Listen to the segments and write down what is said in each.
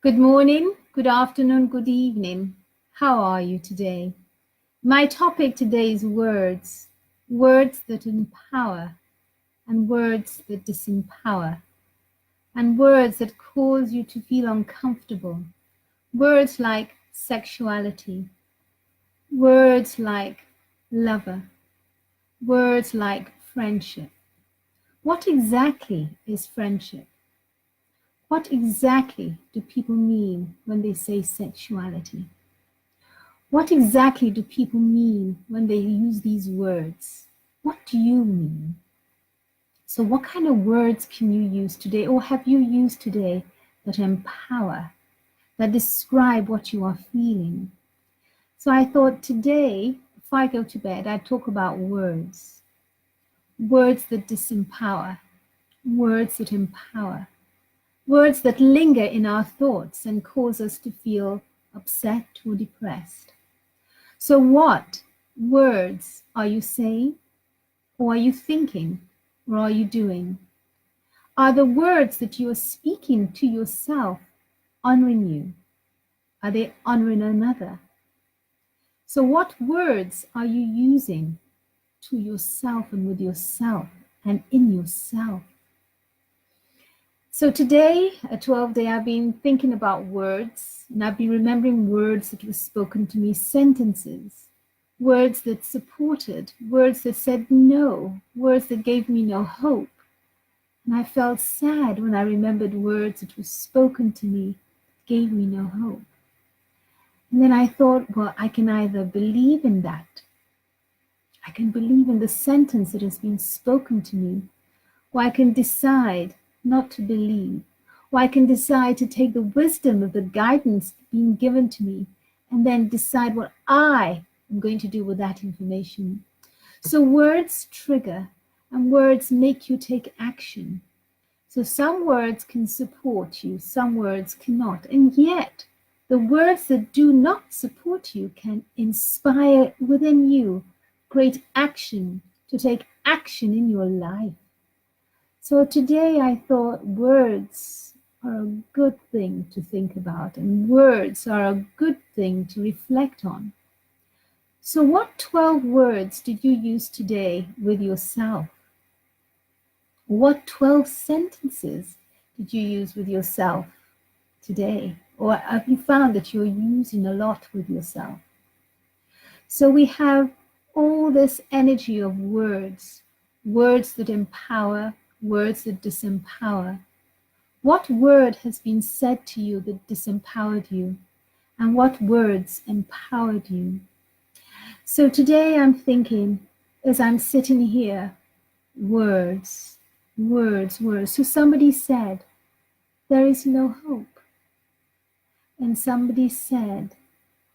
Good morning, good afternoon, good evening. How are you today? My topic today is words, words that empower and words that disempower, and words that cause you to feel uncomfortable. Words like sexuality, words like lover, words like friendship. What exactly is friendship? What exactly do people mean when they say sexuality? What exactly do people mean when they use these words? What do you mean? So, what kind of words can you use today, or have you used today, that empower, that describe what you are feeling? So, I thought today, before I go to bed, I'd talk about words, words that disempower, words that empower, words that linger in our thoughts and cause us to feel upset or depressed. So, what words are you saying, or are you thinking, or are you doing? Are the words that you are speaking to yourself honoring you? Are they honoring another? So, what words are you using to yourself and with yourself and in yourself? So, today, at 12 day, I've been thinking about words, and I've been remembering words that were spoken to me, sentences, words that supported, words that said no, words that gave me no hope. And I felt sad when I remembered words that were spoken to me, gave me no hope. And then I thought, well, I can either believe in that, I can believe in the sentence that has been spoken to me, or I can decide not to believe, or I can decide to take the wisdom of the guidance being given to me and then decide what I am going to do with that information. So words trigger and words make you take action. So some words can support you, some words cannot. And yet, the words that do not support you can inspire within you great action to take action in your life. So today I thought words are a good thing to think about, and words are a good thing to reflect on. So, what 12 words did you use today with yourself? What 12 sentences did you use with yourself today? Or have you found that you're using a lot with yourself? So we have all this energy of words, words that empower, words that disempower. What word has been said to you that disempowered you? And what words empowered you? So today I'm thinking, as I'm sitting here, words, words, words. So somebody said, there is no hope. And somebody said,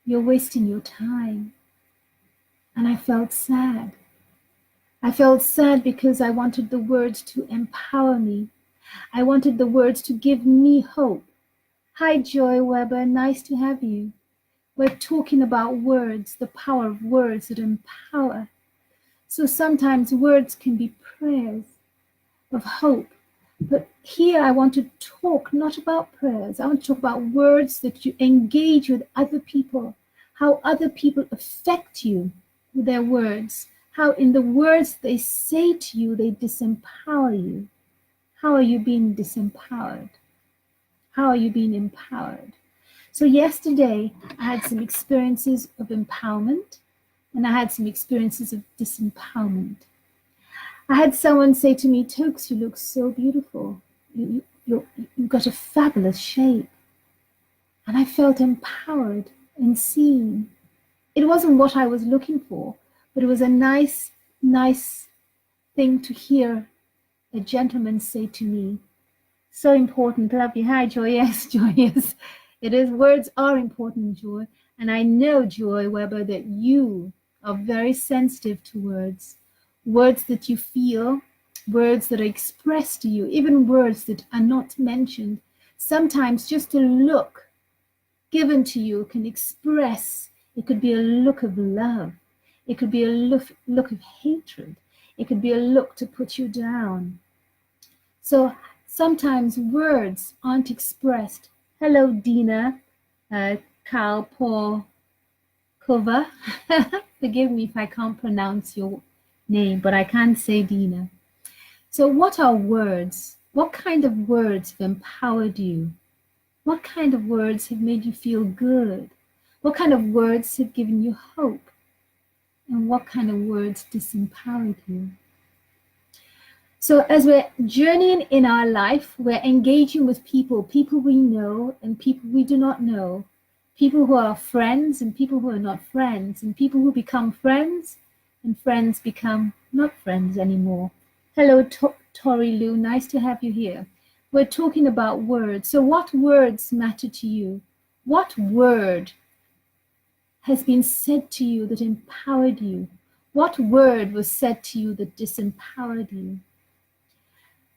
you're wasting your time. And I felt sad. I felt sad because I wanted the words to empower me. I wanted the words to give me hope. Hi, Joy Weber. Nice to have you. We're talking about words, the power of words that empower. So sometimes words can be prayers of hope. But here I want to talk not about prayers. I want to talk about words that you engage with other people, how other people affect you with their words, how in the words they say to you, they disempower you. How are you being disempowered? How are you being empowered? So yesterday I had some experiences of empowerment and I had some experiences of disempowerment. I had someone say to me, Tokes, you look so beautiful. You've got a fabulous shape. And I felt empowered and seen. It wasn't what I was looking for, but it was a nice, nice thing to hear a gentleman say to me. So important. Love you. Hi, Joy. Yes, Joy. Yes. It is. Words are important, Joy. And I know, Joy Weber, that you are very sensitive to words. Words that you feel, words that are expressed to you, even words that are not mentioned. Sometimes just a look given to you can express. It could be a look of love. It could be a look of hatred. It could be a look to put you down. So sometimes words aren't expressed, Hello, Dina, Kalpokova. Forgive me if I can't pronounce your name, but I can say Dina. So, what are words? What kind of words have empowered you? What kind of words have made you feel good? What kind of words have given you hope? And what kind of words disempowered you? So, as we're journeying in our life, we're engaging with people, people we know and people we do not know, people who are friends and people who are not friends, and people who become friends and friends become not friends anymore. Hello, Tori Lou, nice to have you here. We're talking about words. So, what words matter to you? What word has been said to you that empowered you? What word was said to you that disempowered you?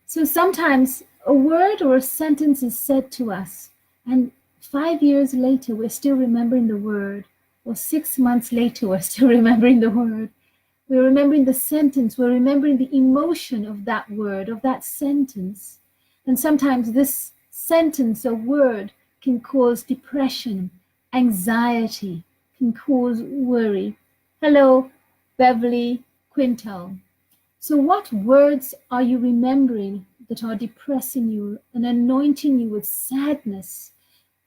So sometimes a word or a sentence is said to us, and 5 years later, we're still remembering the word, or 6 months later, we're still remembering the word. We're remembering the sentence, we're remembering the emotion of that word, of that sentence. And sometimes this sentence or word can cause depression, anxiety, can cause worry. Hello, Beverly Quintal. So, what words are you remembering that are depressing you and anointing you with sadness?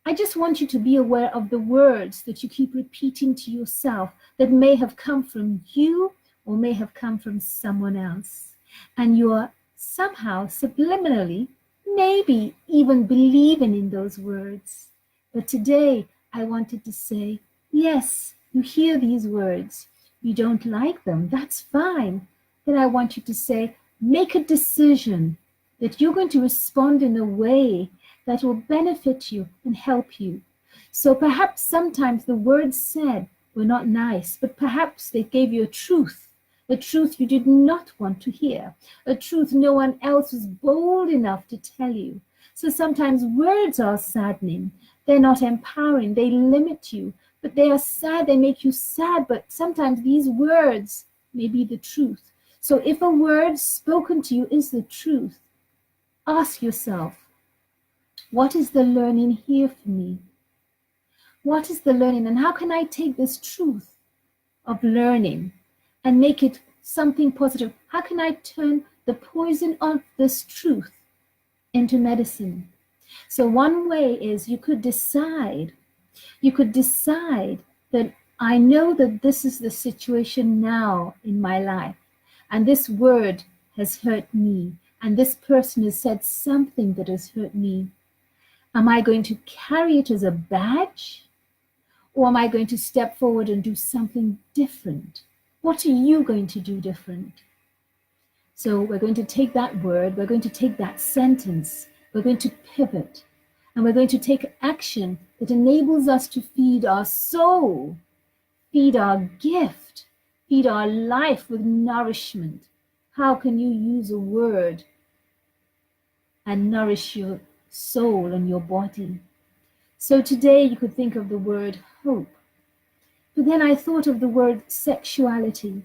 I just want you to be aware of the words that you keep repeating to yourself that may have come from you or may have come from someone else. And you are somehow subliminally, maybe even believing in those words. But today, I wanted to say, yes, you hear these words. You don't like them. That's fine. Then I want you to say, make a decision that you're going to respond in a way that will benefit you and help you. So perhaps sometimes the words said were not nice, but perhaps they gave you a truth you did not want to hear, a truth no one else was bold enough to tell you. So sometimes words are saddening. They're not empowering. They limit you, but they are sad. They make you sad, but sometimes these words may be the truth. So if a word spoken to you is the truth, ask yourself, what is the learning here for me? What is the learning, and how can I take this truth of learning and make it something positive? How can I turn the poison of this truth into medicine? So one way is you could decide that I know that this is the situation now in my life, and this word has hurt me, and this person has said something that has hurt me. Am I going to carry it as a badge? Or am I going to step forward and do something different? What are you going to do different? So we're going to take that word, we're going to take that sentence, we're going to pivot, and we're going to take action that enables us to feed our soul, feed our gift, feed our life with nourishment. How can you use a word and nourish your soul and your body? So today you could think of the word hope. But then I thought of the word sexuality.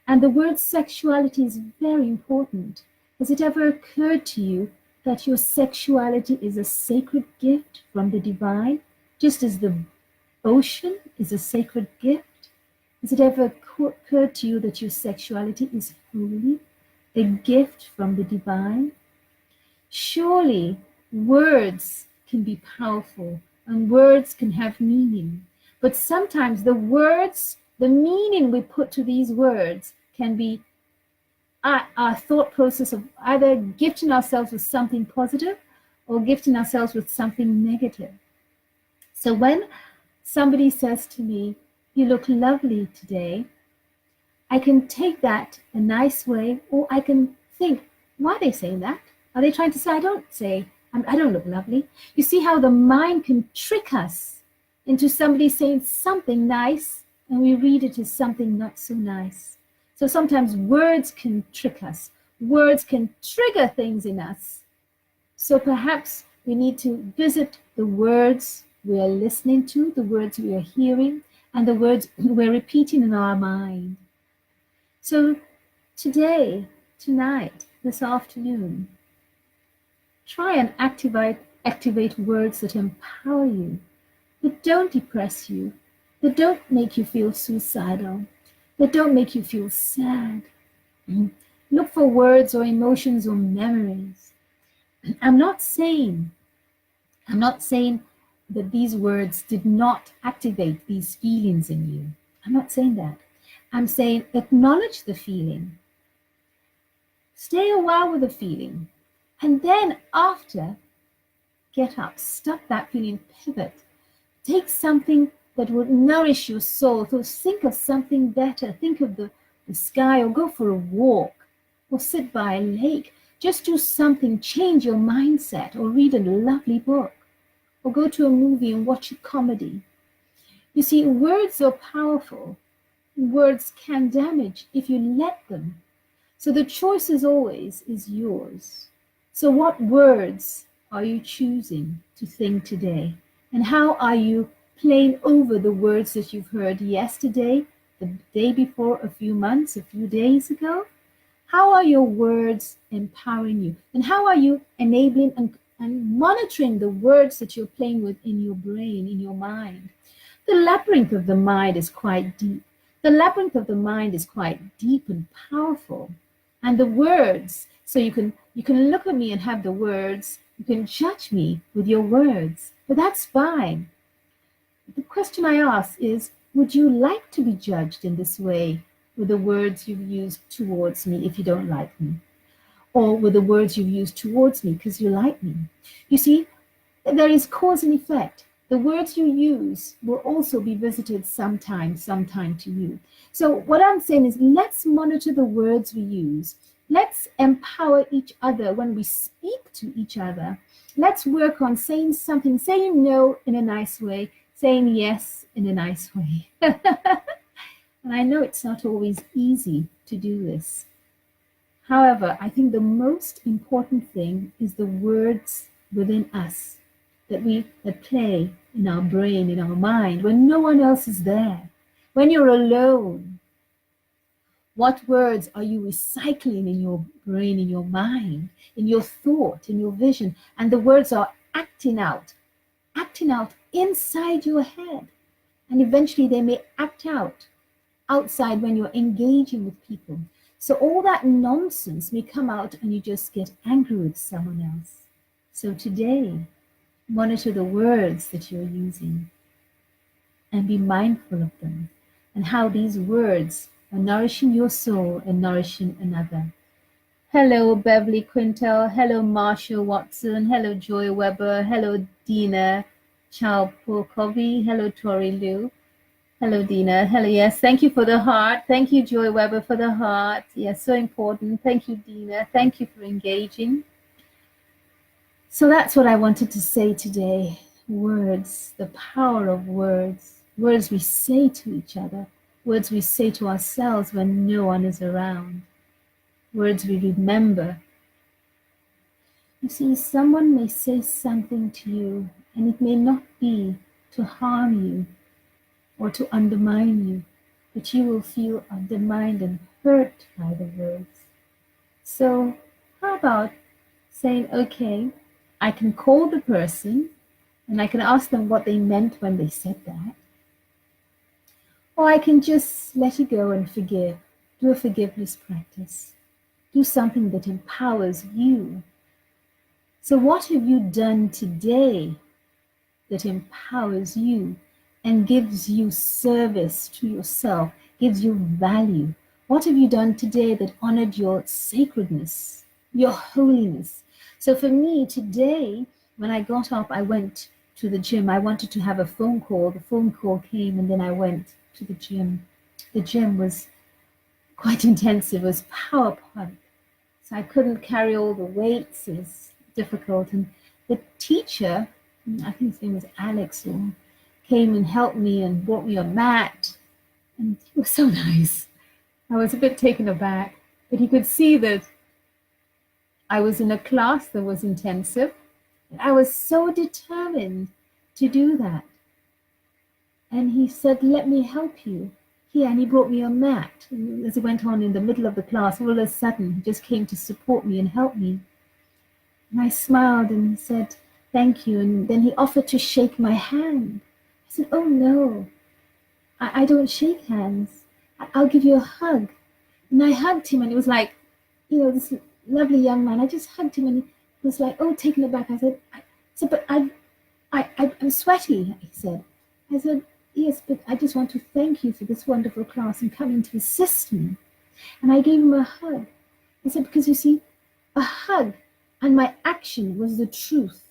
And the word sexuality is very important. Has it ever occurred to you that your sexuality is a sacred gift from the divine, just as the ocean is a sacred gift? Has it ever occurred to you that your sexuality is holy, a gift from the divine? Surely words can be powerful and words can have meaning. But sometimes the words, the meaning we put to these words can be our thought process of either gifting ourselves with something positive or gifting ourselves with something negative. So when somebody says to me, "You look lovely today," I can take that a nice way, or I can think, why are they saying that? Are they trying to say I don't look lovely? You see how the mind can trick us into somebody saying something nice and we read it as something not so nice. So sometimes words can trick us. Words can trigger things in us. So perhaps we need to visit the words we are listening to, the words we are hearing, and the words we're repeating in our mind. So today, tonight, this afternoon, try and Activate words that empower you, that don't depress you, that don't make you feel suicidal, that don't make you feel sad. Look for words or emotions or memories. I'm not saying that these words did not activate these feelings in you. I'm not saying that. I'm saying acknowledge the feeling. Stay a while with the feeling. And then after, get up, stop that feeling, pivot. Take something that will nourish your soul. So think of something better. Think of the sky, or go for a walk, or sit by a lake. Just do something, change your mindset, or read a lovely book, or go to a movie and watch a comedy. You see, words are powerful. Words can damage if you let them. So the choice is always yours. So what words are you choosing to think today? And how are you playing over the words that you've heard yesterday, the day before, a few months, a few days ago? How are your words empowering you? And how are you enabling and monitoring the words that you're playing with in your brain, in your mind? The labyrinth of the mind is quite deep. The labyrinth of the mind is quite deep and powerful. And the words, so you can look at me and have the words, you can judge me with your words, but that's fine. The question I ask is, would you like to be judged in this way with the words you've used towards me if you don't like me? Or with the words you've used towards me because you like me? You see, there is cause and effect. The words you use will also be visited sometime to you. So what I'm saying is, let's monitor the words we use. Let's empower each other when we speak to each other. Let's work on saying something, saying no in a nice way, saying yes in a nice way. And I know it's not always easy to do this. However, I think the most important thing is the words within us that play in our brain, in our mind, when no one else is there, when you're alone. What words are you recycling in your brain, in your mind, in your thought, in your vision? And the words are acting out inside your head. And eventually they may act out outside when you're engaging with people. So all that nonsense may come out and you just get angry with someone else. So today, monitor the words that you're using and be mindful of them and how these words are nourishing your soul and nourishing another. Hello, Beverly Quintel. Hello, Marsha Watson. Hello, Joy Weber. Hello, Dina Chalpulkovi. Hello, Tori Liu. Hello, Dina. Hello, yes. Thank you for the heart. Thank you, Joy Weber, for the heart. Yes, so important. Thank you, Dina. Thank you for engaging. So that's what I wanted to say today. Words, the power of words. Words we say to each other. Words we say to ourselves when no one is around. Words we remember. You see, someone may say something to you, and it may not be to harm you or to undermine you, but you will feel undermined and hurt by the words. So how about saying, okay, I can call the person and I can ask them what they meant when they said that. Or I can just let it go and forgive. Do a forgiveness practice. Do something that empowers you. So what have you done today that empowers you and gives you service to yourself, gives you value? What have you done today that honored your sacredness, your holiness? So for me today, when I got up, I went to the gym. I wanted to have a phone call. The phone call came and then I went to the gym. The gym was quite intensive. It was power pump. So I couldn't carry all the weights. It was difficult. And the teacher, I think his name was Alex, came and helped me and brought me a mat. And he was so nice. I was a bit taken aback, but he could see that I was in a class that was intensive. I was so determined to do that. And he said, let me help you. Here, and he brought me a mat. And as it went on in the middle of the class, all of a sudden, he just came to support me and help me. And I smiled and said, thank you. And then he offered to shake my hand. I said, oh no, I don't shake hands. I'll give you a hug. And I hugged him, and it was like, this lovely young man. I just hugged him, and he was like, oh, taken aback. I said, but I'm sweaty, he said. I said, yes, but I just want to thank you for this wonderful class and coming to assist me. And I gave him a hug. I said, because you see, a hug and my action was the truth.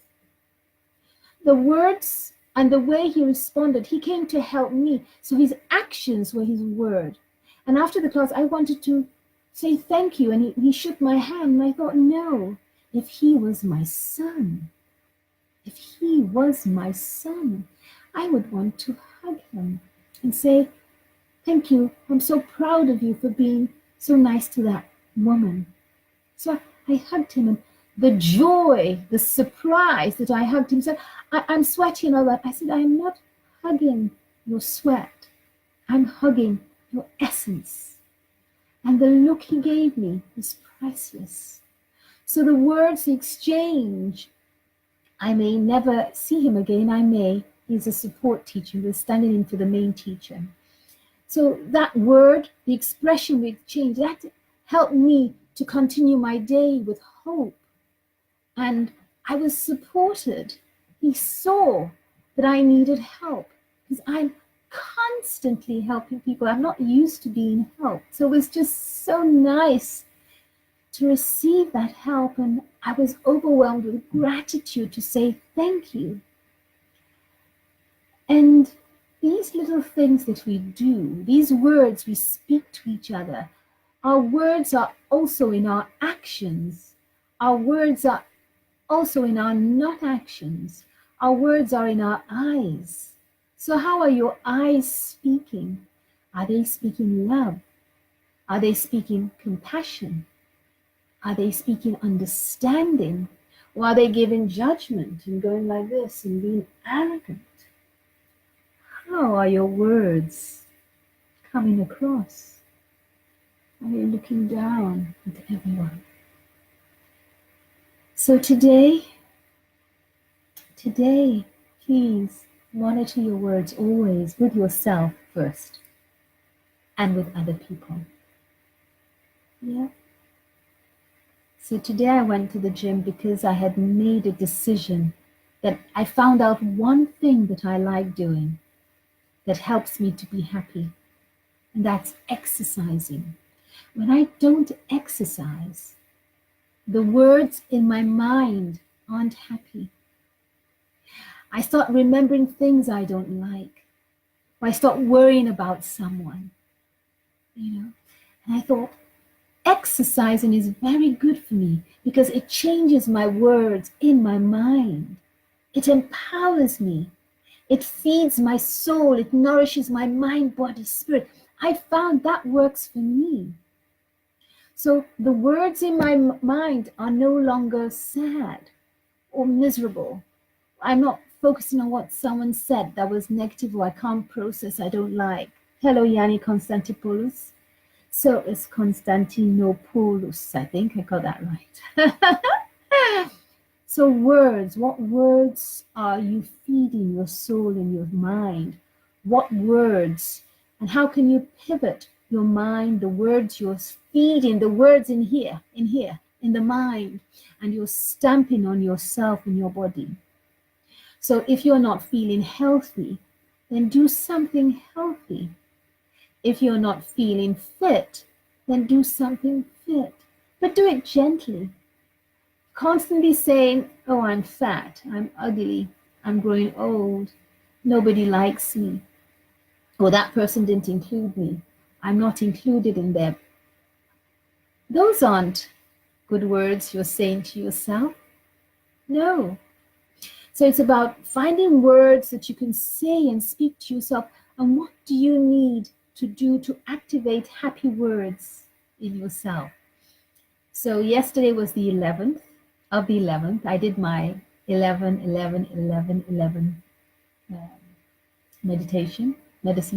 The words and the way he responded, he came to help me. So his actions were his word. And after the class, I wanted to say thank you. And he shook my hand. And I thought, no, if he was my son, I would want to hug him and say, thank you. I'm so proud of you for being so nice to that woman. So I hugged him, and the joy, the surprise that I hugged him, said, I'm sweaty and all that. I said, I am not hugging your sweat. I'm hugging your essence. And the look he gave me was priceless. So the words, the exchange, I may never see him again. He's a support teacher. He was standing in for the main teacher. So that word, the expression we exchanged, that helped me to continue my day with hope. And I was supported. He saw that I needed help because I'm constantly helping people. I'm not used to being helped. So it was just so nice to receive that help. And I was overwhelmed with gratitude to say thank you. And these little things that we do, these words we speak to each other, our words are also in our actions. Our words are also in our not actions. Our words are in our eyes. So how are your eyes speaking? Are they speaking love? Are they speaking compassion? Are they speaking understanding? Or are they giving judgment and going like this and being arrogant? How are your words coming across? Are you looking down at everyone? So today, please monitor your words always with yourself first and with other people. Yeah. So today I went to the gym because I had made a decision that I found out one thing that I like doing that helps me to be happy, and that's exercising. When I don't exercise, the words in my mind aren't happy. I start remembering things I don't like, or I start worrying about someone, And I thought, exercising is very good for me because it changes my words in my mind. It empowers me. It feeds my soul. It nourishes my mind, body, spirit. I found that works for me. So the words in my mind are no longer sad or miserable. I'm not focusing on what someone said that was negative or I can't process, I don't like. Hello, Yanni Konstantopoulos. So it's Konstantinopoulos, I think I got that right. So words, what words are you feeding your soul and your mind? What words? And how can you pivot your mind, the words you're feeding, the words in here, in the mind, and you're stamping on yourself and your body. So if you're not feeling healthy, then do something healthy. If you're not feeling fit, then do something fit, but do it gently. Constantly saying, oh, I'm fat, I'm ugly, I'm growing old, nobody likes me, or that person didn't include me, I'm not included in them. Those aren't good words you're saying to yourself. No. So it's about finding words that you can say and speak to yourself. And what do you need to do to activate happy words in yourself? So yesterday was the 11th of the 11th. I did my 11 medicine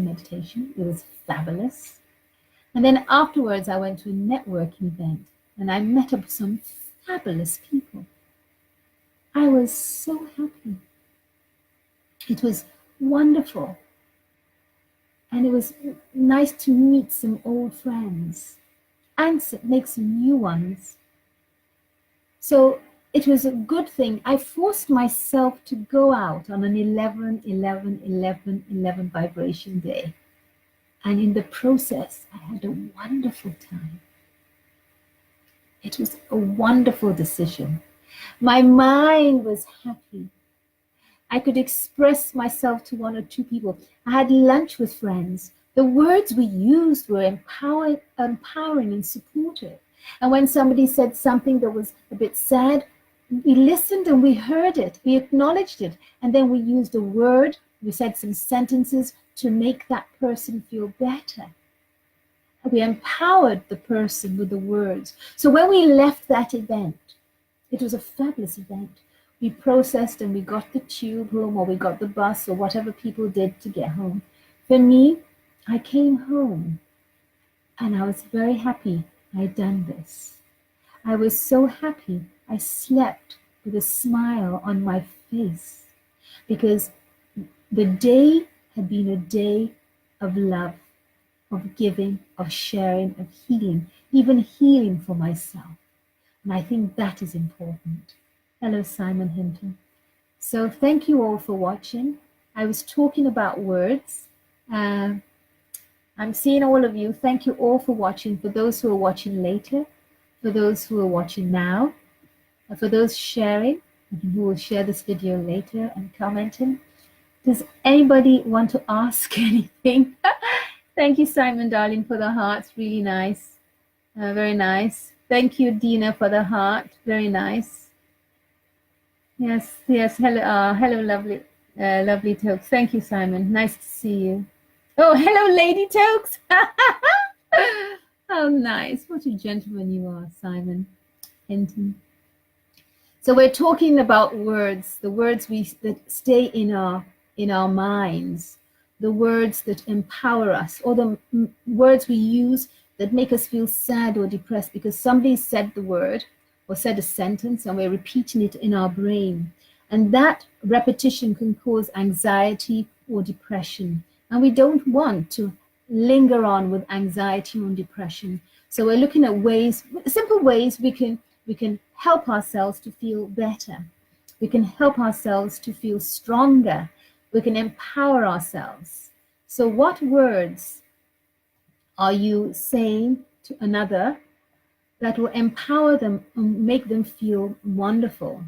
meditation. It was fabulous. And then afterwards, I went to a networking event and I met up with some fabulous people. I was so happy. It was wonderful. And it was nice to meet some old friends and make some new ones. So it was a good thing. I forced myself to go out on an 11, 11, 11, 11 vibration day. And in the process, I had a wonderful time. It was a wonderful decision. My mind was happy. I could express myself to one or two people. I had lunch with friends. The words we used were empowering and supportive. And when somebody said something that was a bit sad, we listened and we heard it. We acknowledged it. And then we used a word. We said some sentences to make that person feel better. We empowered the person with the words. So when we left that event, it was a fabulous event. We processed and we got the tube home, or we got the bus, or whatever people did to get home. For me, I came home and I was very happy I'd done this. I was so happy I slept with a smile on my face, because the day had been a day of love, of giving, of sharing, of healing, even healing for myself. And I think that is important. Hello, Simon Hinton. So thank you all for watching. I was talking about words. I'm seeing all of you. Thank you all for watching. For those who are watching later, for those who are watching now, and for those sharing, who will share this video later and commenting. Does anybody want to ask anything? Thank you, Simon, darling, for the hearts. Really nice. Very nice. Thank you, Dina, for the heart. Very nice. Yes, yes. Hello, hello, lovely Tokes. Thank you, Simon. Nice to see you. Oh, hello, Lady Tokes. Oh, nice. What a gentleman you are, Simon Hinton. So we're talking about words, the words that stay in our minds, the words that empower us, or the words we use that make us feel sad or depressed because somebody said the word or said a sentence and we're repeating it in our brain. And that repetition can cause anxiety or depression. And we don't want to linger on with anxiety or depression. So we're looking at ways, simple ways we can help ourselves to feel better. We can help ourselves to feel stronger. We can empower ourselves. So what words are you saying to another that will empower them and make them feel wonderful?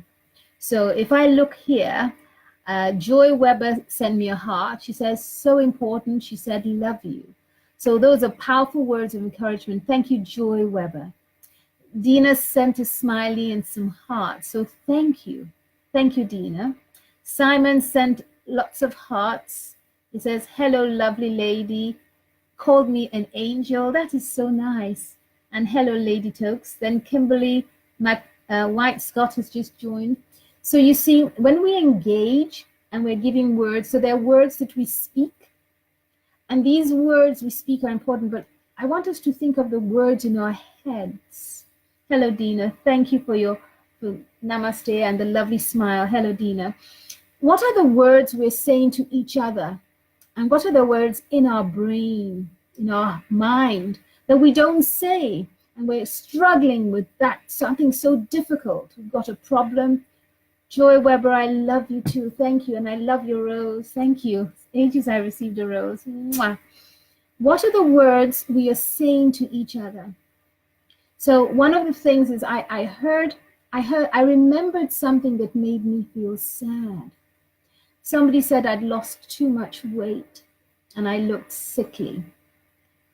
So if I look here, Joy Weber sent me a heart. She says, so important. She said, love you. So those are powerful words of encouragement. Thank you, Joy Weber. Dina sent a smiley and some hearts. So thank you. Thank you, Dina. Simon sent lots of hearts. He says, hello, lovely lady. Called me an angel. That is so nice. And hello, Lady Tokes. Then Kimberly White Scott has just joined. So you see, when we engage and we're giving words, so there are words that we speak. And these words we speak are important, but I want us to think of the words in our heads. Hello, Dina. Thank you for namaste and the lovely smile. Hello, Dina. What are the words we're saying to each other? And what are the words in our brain, in our mind, that we don't say? And we're struggling with that, something so difficult. We've got a problem. Joy Weber, I love you too. Thank you. And I love your rose. Thank you. Ages I received a rose. Mwah. What are the words we are saying to each other? So one of the things is I remembered something that made me feel sad. Somebody said I'd lost too much weight and I looked sickly.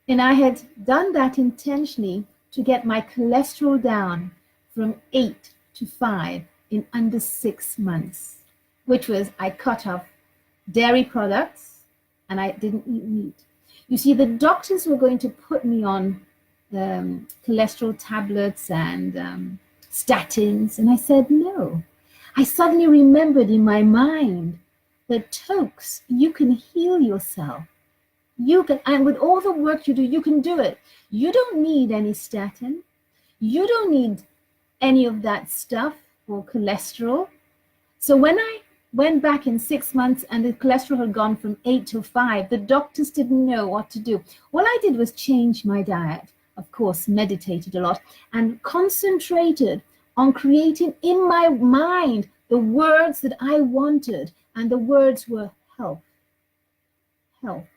And I had done that intentionally to get my cholesterol down from 8 to 5 in under 6 months, which was I cut off dairy products and I didn't eat meat. You see, the doctors were going to put me on cholesterol tablets and statins. And I said, no. I suddenly remembered in my mind that, Tokes, you can heal yourself. You can, and with all the work you do, you can do it. You don't need any statin. You don't need any of that stuff for cholesterol. So when I went back in 6 months and the cholesterol had gone from 8 to 5, the doctors didn't know what to do. All I did was change my diet, of course, meditated a lot, and concentrated on creating in my mind the words that I wanted. And the words were health, health,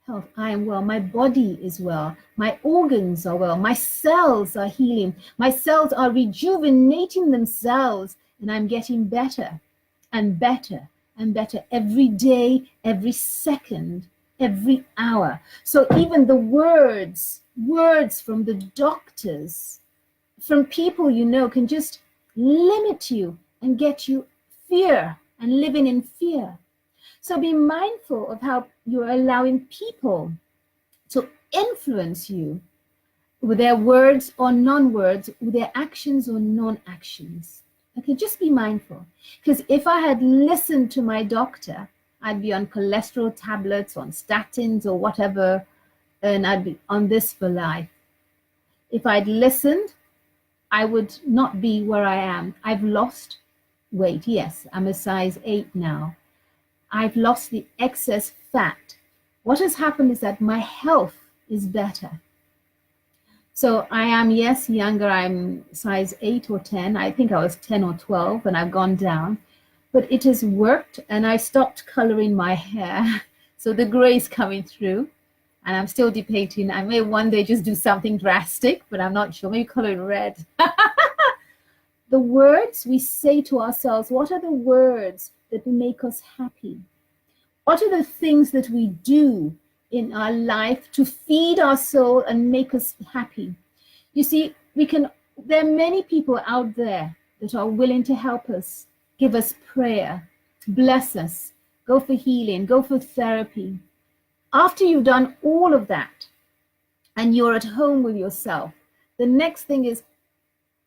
health. I am well. My body is well. My organs are well. My cells are healing. My cells are rejuvenating themselves, and I'm getting better and better and better every day, every second, every hour. So even the words from the doctors, from people you know, can just limit you and get you fear and living in fear. So be mindful of how you're allowing people to influence you with their words or non-words, with their actions or non-actions. Okay, just be mindful. Because if I had listened to my doctor, I'd be on cholesterol tablets, on statins or whatever, and I'd be on this for life. If I'd listened, I would not be where I am. I've lost weight. Yes, I'm a size 8 now. I've lost the excess fat. What has happened is that my health is better. So I am, yes, younger. I'm size 8 or 10. I think I was 10 or 12 and I've gone down. But it has worked, and I stopped coloring my hair. So the gray is coming through, and I'm still debating. I may one day just do something drastic, but I'm not sure. Maybe color it red. The words we say to ourselves, what are the words that make us happy? What are the things that we do in our life to feed our soul and make us happy? You see, there are many people out there that are willing to help us, give us prayer, bless us, go for healing, go for therapy. After you've done all of that and you're at home with yourself, the next thing is,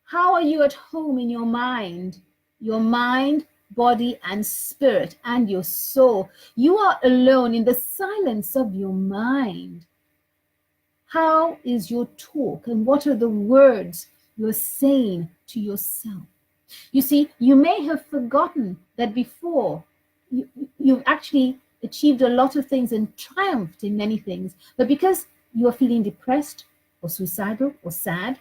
how are you at home in your mind? Your mind, body, and spirit, and your soul. You are alone in the silence of your mind. How is your talk, and what are the words you're saying to yourself? You see, you may have forgotten that before you've actually achieved a lot of things and triumphed in many things, but because you are feeling depressed or suicidal or sad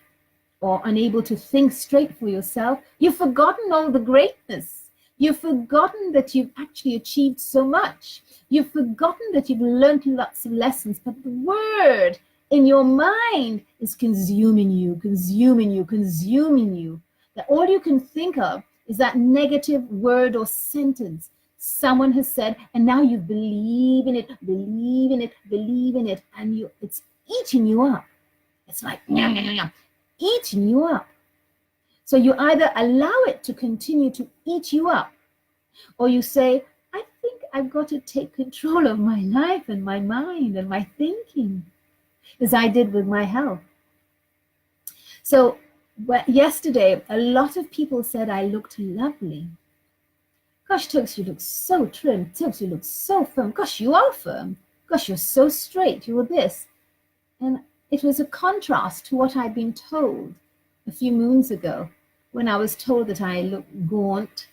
or unable to think straight for yourself, you've forgotten all the greatness. You've forgotten that you've actually achieved so much. You've forgotten that you've learned lots of lessons, but the word in your mind is consuming you, consuming you, consuming you. That all you can think of is that negative word or sentence someone has said, and now you believe in it, believe in it, believe in it, and it's eating you up. It's like eating you up. So you either allow it to continue to eat you up, or you say, I think I've got to take control of my life and my mind and my thinking, as I did with my health. So yesterday, a lot of people said I looked lovely. Gosh, Tubbs, you look so trim. Tubbs, you look so firm. Gosh, you are firm. Gosh, you're so straight. You're this. And it was a contrast to what I'd been told a few moons ago, when I was told that I look gaunt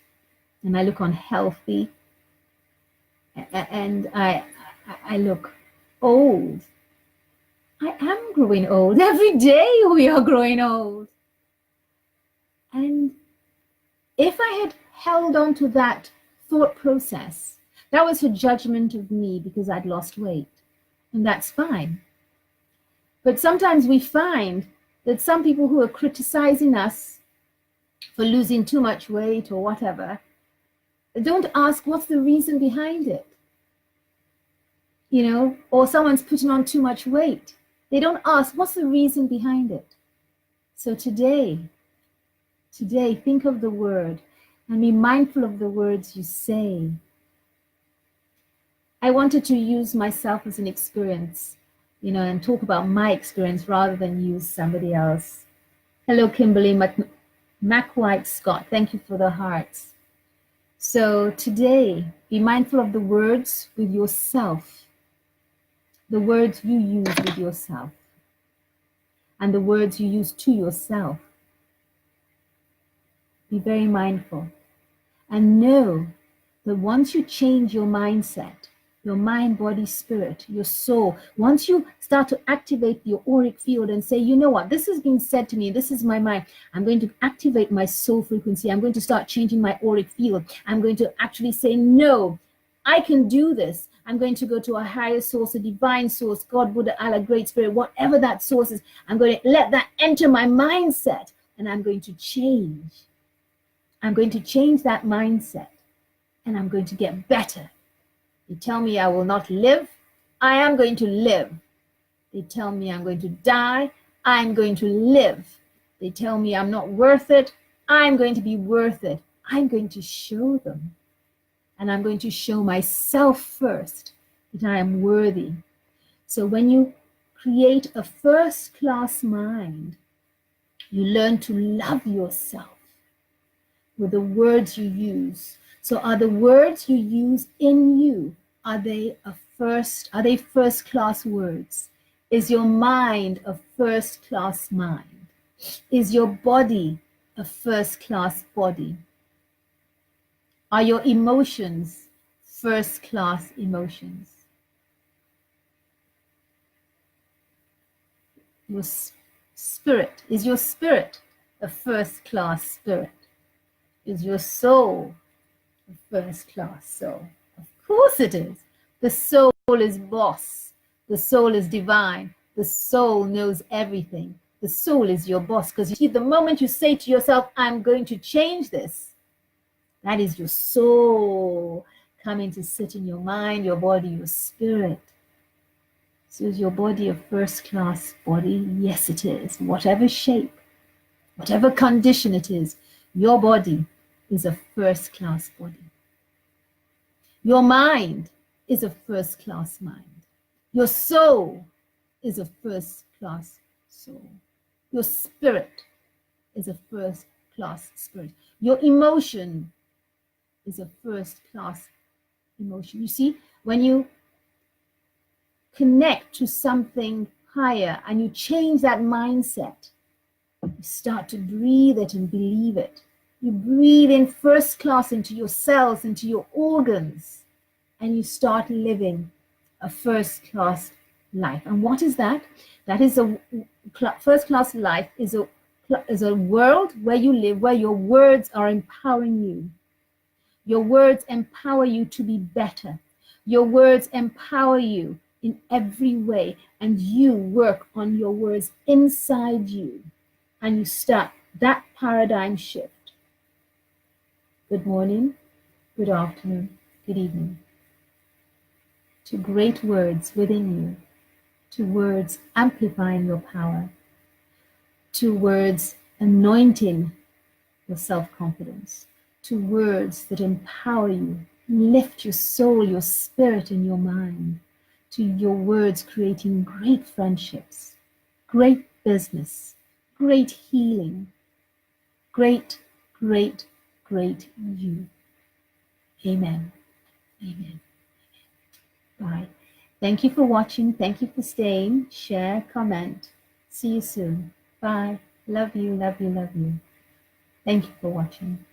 and I look unhealthy and I look old. I am growing old. Every day we are growing old. And if I had held on to that thought process, that was her judgment of me because I'd lost weight. And that's fine. But sometimes we find that some people who are criticizing us for losing too much weight or whatever, don't ask what's the reason behind it. You know, or someone's putting on too much weight. They don't ask what's the reason behind it. So today, think of the word and be mindful of the words you say. I wanted to use myself as an experience, you know, and talk about my experience rather than use somebody else. Hello, Kimberly McWhite Scott. Thank you for the hearts. So today, be mindful of the words with yourself, the words you use with yourself, and the words you use to yourself. Be very mindful. And know that once you change your mindset, your mind, body, spirit, your soul, once you start to activate your auric field and say, you know what, this is being said to me, this is my mind, I'm going to activate my soul frequency, I'm going to start changing my auric field, I'm going to actually say, no, I can do this. I'm going to go to a higher source, a divine source, God, Buddha, Allah, Great Spirit, whatever that source is. I'm going to let that enter my mindset, and I'm going to change. I'm going to change that mindset, and I'm going to get better. They tell me I will not live, I am going to live. They tell me I'm going to die, I'm going to live. They tell me I'm not worth it, I'm going to be worth it. I'm going to show them. And I'm going to show myself first that I am worthy. So when you create a first-class mind, you learn to love yourself with the words you use. So are the words you use in you, are they first-class words? Is your mind a first-class mind? Is your body a first-class body? Are your emotions first-class emotions? Your spirit, is your spirit a first-class spirit? Is your soul a first-class soul? Of course it is. The soul is boss. The soul is divine. The soul knows everything. The soul is your boss, because you see, the moment you say to yourself, I'm going to change this, that is your soul coming to sit in your mind, your body, your spirit. So is your body a first-class body? Yes, it is. Whatever shape, whatever condition it is, your body is a first-class body. Your mind is a first-class mind. Your soul is a first-class soul. Your spirit is a first-class spirit. Your emotion is a first-class emotion. You see, when you connect to something higher and you change that mindset, you start to breathe it and believe it. You breathe in first class into your cells, into your organs, and you start living a first class life. And what is that? That is a first class life is a world where you live, where your words are empowering you. Your words empower you to be better. Your words empower you in every way, and you work on your words inside you, and you start that paradigm shift. Good morning, good afternoon, good evening. To great words within you, to words amplifying your power, to words anointing your self-confidence, to words that empower you, lift your soul, your spirit, and your mind, to your words creating great friendships, great business, great healing, great, great, great you. Amen. Amen. Bye. Thank you for watching. Thank you for staying. Share, comment. See you soon. Bye. Love you, love you, love you. Thank you for watching.